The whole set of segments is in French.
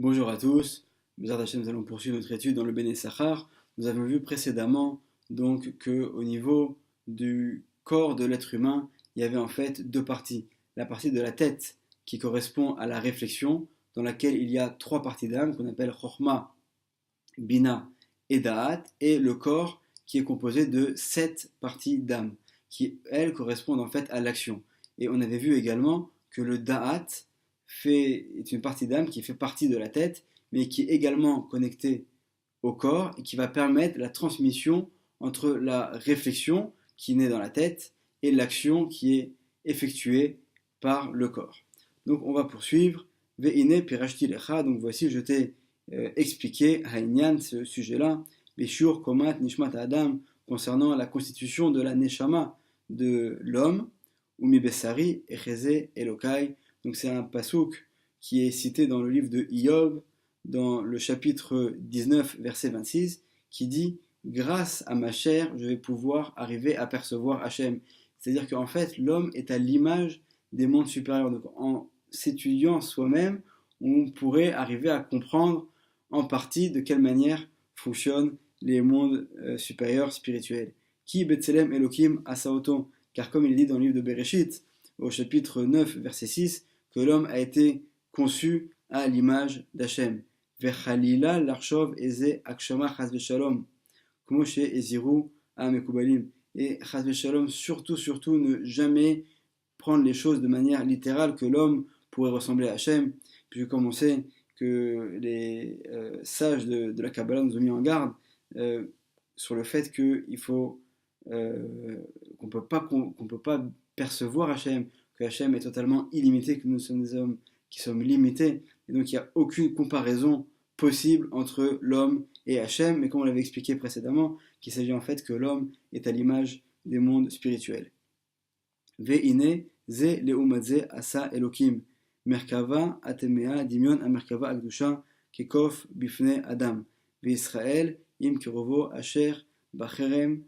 Bonjour à tous, Bezrat Hashem, nous allons poursuivre notre étude dans le Béné Sachar. Nous avons vu précédemment donc que au niveau du corps de l'être humain, il y avait en fait deux parties. La partie de la tête qui correspond à la réflexion, dans laquelle il y a trois parties d'âme qu'on appelle Chokhmah, Bina et Da'at, et le corps qui est composé de sept parties d'âme, qui elles correspondent en fait à l'action. Et on avait vu également que le Da'at est une partie d'âme qui fait partie de la tête, mais qui est également connectée au corps et qui va permettre la transmission entre la réflexion qui naît dans la tête et l'action qui est effectuée par le corps. Donc on va poursuivre. Ve'ine pirashti lecha. Donc voici, je t'ai expliqué Haïnian, ce sujet-là, Beshur Komat Nishmat Adam, concernant la constitution de la Neshama de l'homme, Umi Bessari, Echeze Elokai. Donc c'est un pasouk qui est cité dans le livre de Iyov, dans le chapitre 19, verset 26, qui dit grâce à ma chair, je vais pouvoir arriver à percevoir Hachem. C'est-à-dire qu'en fait, l'homme est à l'image des mondes supérieurs. Donc en s'étudiant soi-même, on pourrait arriver à comprendre en partie de quelle manière fonctionnent les mondes supérieurs spirituels. Ki Betselem Elohim Asaoto, car comme il est dit dans le livre de Bereshit, au chapitre 9, verset 6, que l'homme a été conçu à l'image d'Hachem. Vechalila l'archov eze akshama chas v'shalom, comme chez Eziru à Mekoubalim. Et chas v'shalom, surtout, ne jamais prendre les choses de manière littérale, que l'homme pourrait ressembler à Hachem, puisque comme on sait que les sages de la Kabbalah nous ont mis en garde sur le fait qu'il faut qu'on peut pas percevoir Hachem, que Hachem est totalement illimité, que nous sommes des hommes qui sommes limités, et donc il n'y a aucune comparaison possible entre l'homme et Hachem, mais comme on l'avait expliqué précédemment, qu'il s'agit en fait que l'homme est à l'image des mondes spirituels. Ve'ine ze leumadze asa Elokim, merkava atemea dimion a merkava akdusha kekof bifne adam, ve'Israël im kirovo asher bacherem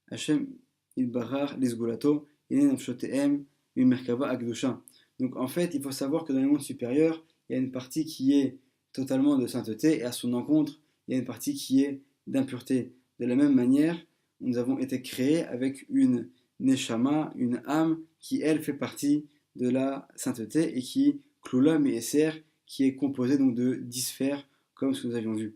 Hachem ilbarar lisgulato ine nafshoteem mimerkava akdusha. Donc en fait, il faut savoir que dans les mondes supérieurs, il y a une partie qui est totalement de sainteté et à son encontre, il y a une partie qui est d'impureté. De la même manière, nous avons été créés avec une neshama, une âme qui elle fait partie de la sainteté et qui kloula me'eser, qui est composée donc de 10 sphères comme ce que nous avions vu.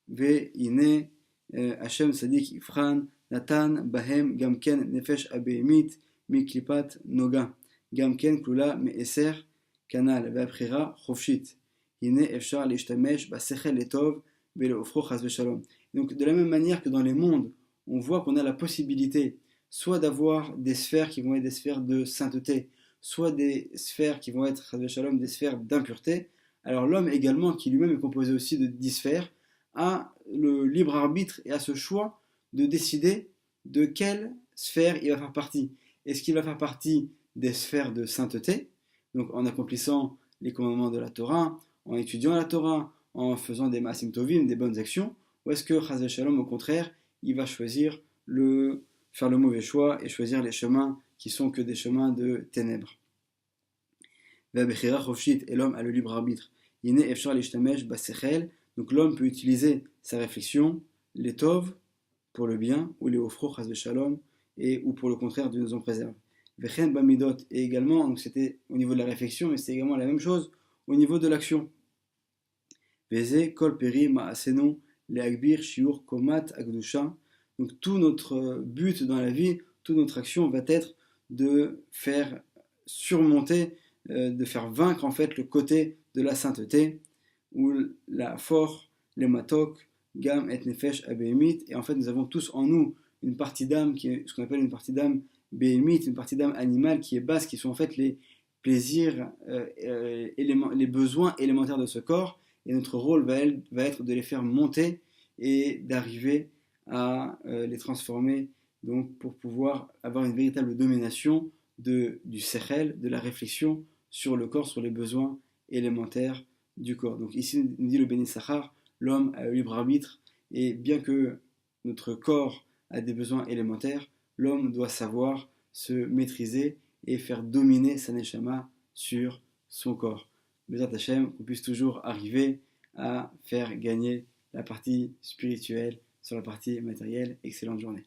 Ve ine Hashem sadik ifran natan bahem gamken nefesh abehemit miklipat noga. Gamken Klula Me'eser Kanal Ve'aprira Chofshit. Hine Efshar Lishtamesh Basechel Etov Be'leofro Chas V'Shalom. Donc de la même manière que dans les mondes, on voit qu'on a la possibilité soit d'avoir des sphères qui vont être des sphères de sainteté, soit des sphères qui vont être Chas V'Shalom, des sphères d'impureté. Alors l'homme également, qui lui-même est composé aussi de 10 sphères, a le libre arbitre et a ce choix de décider de quelle sphère il va faire partie. Est-ce qu'il va faire partie des sphères de sainteté, donc en accomplissant les commandements de la Torah, en étudiant la Torah, en faisant des maasim tovim, des bonnes actions, ou est-ce que Chaz Shalom, au contraire, il va choisir faire le mauvais choix et choisir les chemins qui sont que des chemins de ténèbres. Et l'homme a le libre arbitre. Donc l'homme peut utiliser sa réflexion, les tov pour le bien, ou les ofro Chaz Shalom, ou pour le contraire, Dieu nous en préserve. Vechen bamidot, et également, donc c'était au niveau de la réflexion, mais c'est également la même chose au niveau de l'action. Veze kol peri ma'asenu le'agbir shiur komat agdusha. Donc tout notre but dans la vie, toute notre action va être de faire surmonter, de faire vaincre en fait le côté de la sainteté, ou la for, les matok, gam et nefesh abehemit. Et en fait, nous avons tous en nous une partie d'âme qui est ce qu'on appelle une partie d'âme béhémite, une partie d'âme animale qui est basse, qui sont en fait les plaisirs, les besoins élémentaires de ce corps, et notre rôle va être de les faire monter et d'arriver à les transformer, donc pour pouvoir avoir une véritable domination du sechel, de la réflexion sur le corps, sur les besoins élémentaires du corps. Donc ici, nous dit le Béni Sachar, l'homme a le libre arbitre, et bien que notre corps a des besoins élémentaires, l'homme doit savoir se maîtriser et faire dominer sa neshama sur son corps. Bezrat Hashem, qu'on puisse toujours arriver à faire gagner la partie spirituelle sur la partie matérielle. Excellente journée.